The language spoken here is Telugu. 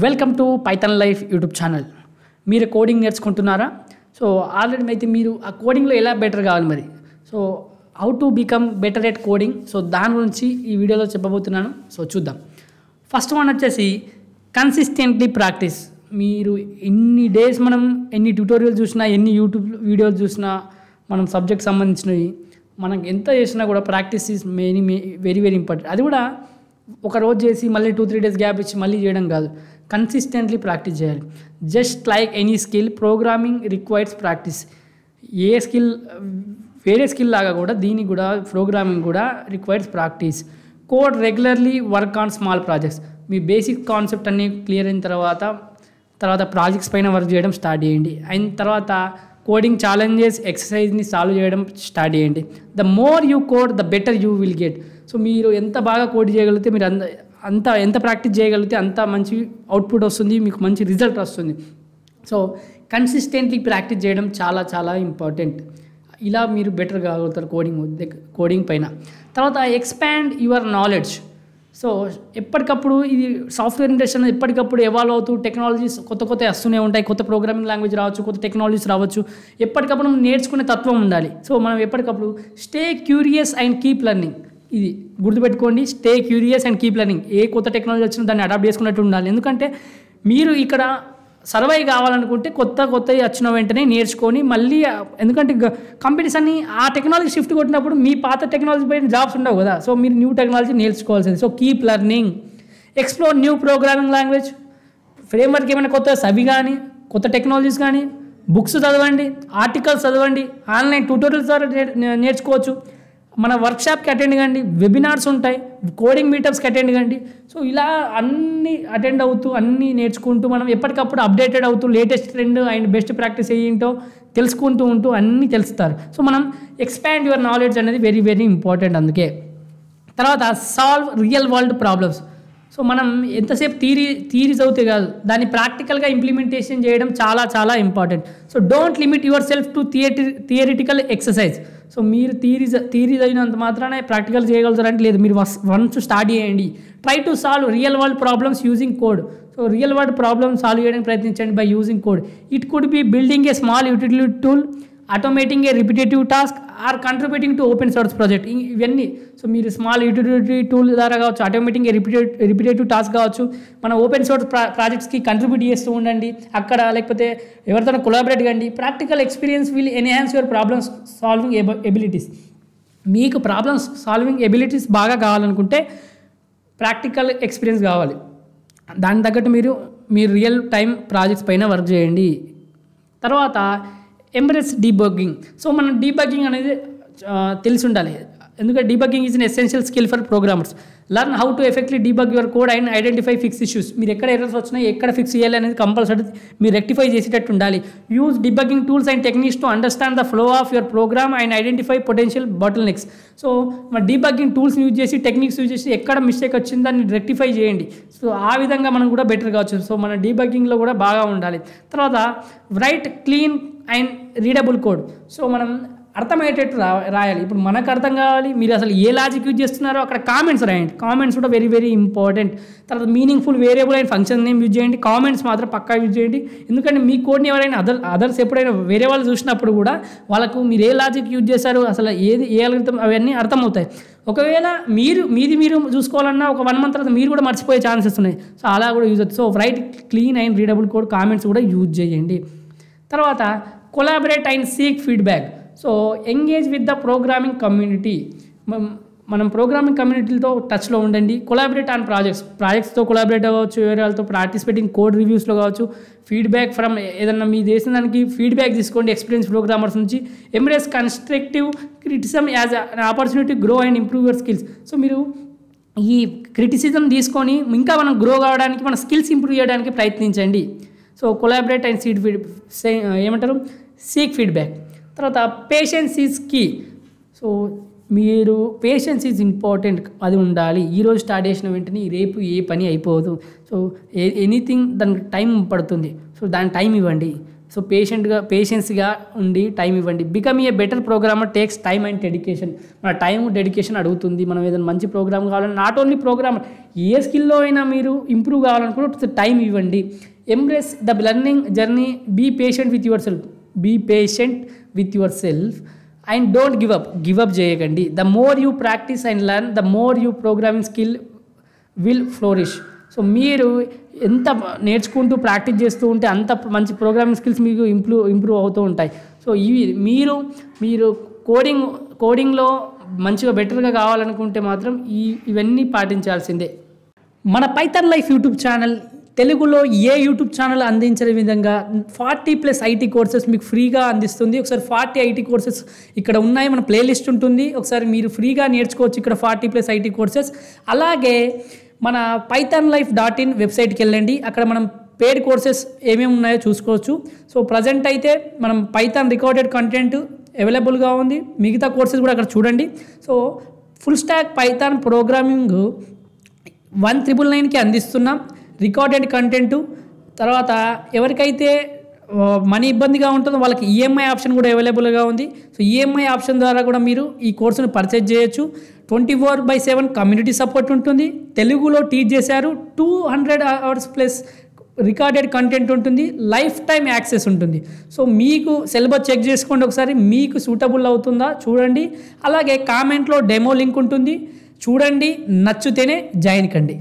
Welcome to Python life YouTube channel. మీరు కోడింగ్ నేర్చుకుంటున్నారా? సో ఆల్రెడీ అయితే మీరు ఆ కోడింగ్లో ఎలా బెటర్ కావాలి మరి. So how to become better at coding, so దాని గురించి ఈ వీడియోలో చెప్పబోతున్నాను. సో చూద్దాం. ఫస్ట్ వన్ వచ్చేసి కన్సిస్టెంట్లీ ప్రాక్టీస్. మీరు ఎన్ని డేస్ మనం ఎన్ని ట్యూటోరియల్ చూసినా, ఎన్ని యూట్యూబ్ వీడియోలు చూసినా, మనం సబ్జెక్ట్ సంబంధించినవి మనకు ఎంత చేసినా కూడా practice is very very important. అది కూడా ఒక రోజు చేసి మళ్ళీ 2-3 డేస్ గ్యాప్ ఇచ్చి మళ్ళీ చేయడం కాదు, కన్సిస్టెంట్లీ ప్రాక్టీస్ చేయాలి. Just like any skill, programming requires practice. ఏ స్కిల్ వేరే స్కిల్ లాగా కూడా దీనికి కూడా ప్రోగ్రామింగ్ కూడా requires practice. Code regularly, work on small projects. మీ బేసిక్ కాన్సెప్ట్ అన్నీ క్లియర్ అయిన తర్వాత ప్రాజెక్ట్స్ పైన వర్క్ చేయడం స్టార్ట్ చేయండి. అయిన తర్వాత కోడింగ్ ఛాలెంజెస్, ఎక్సర్సైజ్ని సాల్వ్ చేయడం స్టార్ట్ చేయండి. The more you code the better you will get. So మీరు ఎంత బాగా కోడ్ చేయగలిగితే, మీరు ఎంత ప్రాక్టీస్ చేయగలిగితే అంత మంచి అవుట్పుట్ వస్తుంది, మీకు మంచి రిజల్ట్ వస్తుంది. సో కన్సిస్టెంట్లీ ప్రాక్టీస్ చేయడం చాలా చాలా ఇంపార్టెంట్. ఇలా మీరు బెటర్ కాగలుగుతారు కోడింగ్ పైన. తర్వాత ఎక్స్పాండ్ యువర్ నాలెడ్జ్. సో ఎప్పటికప్పుడు ఇది సాఫ్ట్వేర్ ఇండస్ట్రీ ఎప్పటికప్పుడు ఎవాల్వ్ అవుతూ టెక్నాలజీస్ కొత్త వస్తూనే ఉంటాయి. కొత్త ప్రోగ్రామింగ్ లాంగ్వేజ్ రావచ్చు, కొత్త టెక్నాలజీస్ రావచ్చు. ఎప్పటికప్పుడు మనం నేర్చుకునే తత్వం ఉండాలి. సో మనం ఎప్పటికప్పుడు stay curious and keep learning. ఇది గుర్తుపెట్టుకోండి, stay curious and keep learning. ఏ కొత్త టెక్నాలజీ వచ్చినా దాన్ని అడాప్ట్ చేసుకున్నట్టు ఉండాలి. ఎందుకంటే మీరు ఇక్కడ సర్వైవ్ కావాలనుకుంటే కొత్తవి వచ్చిన వెంటనే నేర్చుకొని మళ్ళీ, ఎందుకంటే కంపెనీస్ అన్ని ఆ టెక్నాలజీ షిఫ్ట్ కొట్టినప్పుడు మీ పాత టెక్నాలజీ పైన జాబ్స్ ఉండవు కదా. సో మీరు న్యూ టెక్నాలజీ నేర్చుకోవాల్సింది. So keep learning, explore new programming language, framework ఏమైనా కొత్త అవి కానీ, కొత్త టెక్నాలజీస్ కానీ, బుక్స్ చదవండి, ఆర్టికల్స్ చదవండి, ఆన్లైన్ ట్యూటోరియల్స్ ద్వారా నేర్చుకోవచ్చు. మన వర్క్షాప్కి అటెండ్ కండి, వెబినార్స్ ఉంటాయి, కోడింగ్ మీటప్స్కి అటెండ్ కండి. సో ఇలా అన్నీ అటెండ్ అవుతూ అన్నీ నేర్చుకుంటూ మనం ఎప్పటికప్పుడు అప్డేటెడ్ అవుతూ latest trend and best practice ఏంటో తెలుసుకుంటూ ఉంటూ అన్నీ తెలుస్తారు. సో మనం ఎక్స్పాండ్ యువర్ నాలెడ్జ్ అనేది వెరీ వెరీ ఇంపార్టెంట్. అందుకే తర్వాత solve real world problems. So మనం ఎంతసేపు థీరీ చదివితే కాదు, దాన్ని ప్రాక్టికల్గా ఇంప్లిమెంటేషన్ చేయడం చాలా చాలా important. So don't limit yourself to theoretical exercise. So మీరు థీరీ చదివినంత మాత్రానే ప్రాక్టికల్ చేయగలుగుతారంటే లేదు. మీరు వన్స్ స్టార్ట్ చేయండి. Try to solve real world problems using code. So real world problems solve చేయడానికి ప్రయత్నించండి by using code. It could be building a small utility tool, automating a repetitive task, or contributing to open source project. ఇవన్నీ సో మీరు స్మాల్ యూటిలిటీ టూల్ ద్వారా కావచ్చు, ఆటోమేటింగ్ ఏ రిపిటేటివ్ టాస్క్ కావచ్చు, మన ఓపెన్ సోర్స్ ప్రాజెక్ట్స్కి కంట్రిబ్యూట్ చేస్తూ ఉండండి అక్కడ, లేకపోతే ఎవరితోనో కొలాబరేట్ కండి. Practical experience will enhance your problems solving abilities. మీకు ప్రాబ్లమ్స్ సాల్వింగ్ ఎబిలిటీస్ బాగా కావాలనుకుంటే ప్రాక్టికల్ ఎక్స్పీరియన్స్ కావాలి. దాని తగ్గట్టు మీరు రియల్ టైం ప్రాజెక్ట్స్ పైన వర్క్ చేయండి. తర్వాత ఎంబ్రెస్ డీబగ్గింగ్. సో మనం డీబగ్గింగ్ అనేది తెలిసి ఉండాలి. ఎందుకంటే debugging is an essential skill for programmers. Learn how to effectly debug your code and identify fix issues. మీరు ఎక్కడ ఎర్రర్స్ వచ్చినా ఎక్కడ ఫిక్స్ చేయాలి అనేది కంపల్సరీ మీరు రెక్టిఫై చేసేటట్టు ఉండాలి. Use debugging tools and techniques to understand the flow of your program and identify potential bottlenecks. So మన డీబగ్గింగ్ టూల్స్ యూజ్ చేసి, టెక్నిక్స్ యూజ్ చేసి ఎక్కడ మిస్టేక్ వచ్చిందో దాన్ని రెక్టిఫై చేయండి. సో ఆ విధంగా మనం కూడా బెటర్ కావచ్చు. సో మన డీబగ్గింగ్లో కూడా బాగా ఉండాలి. తర్వాత right clean and readable code. So మనం అర్థమయ్యేటట్టు రాయాలి. ఇప్పుడు మనకు అర్థం కావాలి, మీరు అసలు ఏ లాజిక్ యూజ్ చేస్తున్నారో అక్కడ కామెంట్స్ రాయండి. కామెంట్స్ కూడా వెరీ వెరీ ఇంపార్టెంట్. తర్వాత meaningful variable and function name use చేయండి. కామెంట్స్ మాత్రం పక్కా యూజ్ చేయండి. ఎందుకంటే మీ కోడ్ని ఎవరైనా అదర్స్ ఎప్పుడైనా వేరే వాళ్ళు చూసినప్పుడు కూడా వాళ్ళకు మీరు ఏ లాజిక్ యూజ్ చేశారు, అసలు ఏ అల్గోరిథం, అవన్నీ అర్థమవుతాయి. ఒకవేళ మీరు చూసుకోవాలన్నా ఒక 1 month తర్వాత మీరు కూడా మర్చిపోయే ఛాన్సెస్ ఉన్నాయి. సో అలా కూడా యూజ్ అవుతుంది. So right clean and readable code, comments కూడా యూజ్ చేయండి. తర్వాత collaborate and seek feedback. So engage with the programming community. మనం ప్రోగ్రామింగ్ కమ్యూనిటీలతో టచ్లో ఉండండి. కొలాబరేట్ ఆన్ ప్రాజెక్ట్స్తో కొలాబరేట్ అవ్వచ్చు, వేరే వాళ్ళతో పార్టిసిపేటింగ్ కోడ్ రివ్యూస్లో కావచ్చు. ఫీడ్బ్యాక్ ఫ్రమ్ ఏదన్నా మీ చేసిన దానికి ఫీడ్బ్యాక్ తీసుకోండి ఎక్స్పీరియన్స్ ప్రోగ్రామర్స్ నుంచి. Embrace constructive criticism as an opportunity grow and improve your skills. So మీరు ఈ క్రిటిసిజం తీసుకొని ఇంకా మనం గ్రో కావడానికి, మన స్కిల్స్ ఇంప్రూవ్ చేయడానికి ప్రయత్నించండి. So collaborate and seek feedback. తర్వాత పేషెన్స్ ఈజ్ కీ. సో మీరు పేషెన్స్ ఈజ్ ఇంపార్టెంట్, అది ఉండాలి. ఈరోజు స్టార్ట్ చేసిన వెంటనే రేపు ఏ పని అయిపోదు. సో ఎనీథింగ్ దానికి టైం పడుతుంది. సో దానికి టైం ఇవ్వండి. సో పేషెన్స్గా ఉండి టైం ఇవ్వండి. Become a better programmer takes time and dedication. మన టైం డెడికేషన్ అడుగుతుంది. మనం ఏదైనా మంచి ప్రోగ్రామ్ కావాలని, నాట్ ఓన్లీ ప్రోగ్రామర్, ఏ స్కిల్లో అయినా మీరు ఇంప్రూవ్ కావాలనుకుంటే టైం ఇవ్వండి. Embrace the learning journey, be patient with yourself and don't give up చేయకండి. The more you practice and learn, the more you programming skill will flourish. So మీరు ఎంత నేర్చుకుంటూ ప్రాక్టీస్ చేస్తూ ఉంటే అంత మంచి ప్రోగ్రామింగ్ స్కిల్స్ మీకు ఇంప్రూవ్ అవుతూ ఉంటాయి. సో ఇవి మీరు కోడింగ్లో మంచిగా బెటర్గా కావాలనుకుంటే మాత్రం ఇవన్నీ పాటించాల్సిందే. మన పైథాన్ లైఫ్ యూట్యూబ్ ఛానల్ తెలుగులో ఏ యూట్యూబ్ ఛానల్ అందించే విధంగా 40+ ఐటీ కోర్సెస్ మీకు ఫ్రీగా అందిస్తుంది. ఒకసారి 40 ఐటీ కోర్సెస్ ఇక్కడ ఉన్నాయి, మన ప్లేలిస్ట్ ఉంటుంది, ఒకసారి మీరు ఫ్రీగా నేర్చుకోవచ్చు ఇక్కడ 40+ ఐటీ కోర్సెస్. అలాగే మన pythonlife.in వెబ్సైట్కి వెళ్ళండి, అక్కడ మనం పెయిడ్ కోర్సెస్ ఏమేమి ఉన్నాయో చూసుకోవచ్చు. సో ప్రజెంట్ అయితే మనం పైథాన్ రికార్డెడ్ కంటెంట్ అవైలబుల్గా ఉంది, మిగతా కోర్సెస్ కూడా అక్కడ చూడండి. So full stack python programming 1999కి అందిస్తున్నాం రికార్డెడ్ కంటెంట్. తర్వాత ఎవరికైతే మనీ ఇబ్బందిగా ఉంటుందో వాళ్ళకి ఈఎంఐ ఆప్షన్ కూడా అవైలబుల్గా ఉంది. సో ఈఎంఐ ఆప్షన్ ద్వారా కూడా మీరు ఈ కోర్సును పర్చేజ్ చేయొచ్చు. 24/7 కమ్యూనిటీ సపోర్ట్ ఉంటుంది. తెలుగులో టీచ్ చేశారు. 200 hours ప్లస్ రికార్డెడ్ కంటెంట్ ఉంటుంది. లైఫ్ టైం యాక్సెస్ ఉంటుంది. సో మీకు సిలబస్ చెక్ చేసుకోండి ఒకసారి, మీకు సూటబుల్ అవుతుందా చూడండి. అలాగే కామెంట్లో డెమో లింక్ ఉంటుంది, చూడండి, నచ్చితేనే జాయిన్ కండి.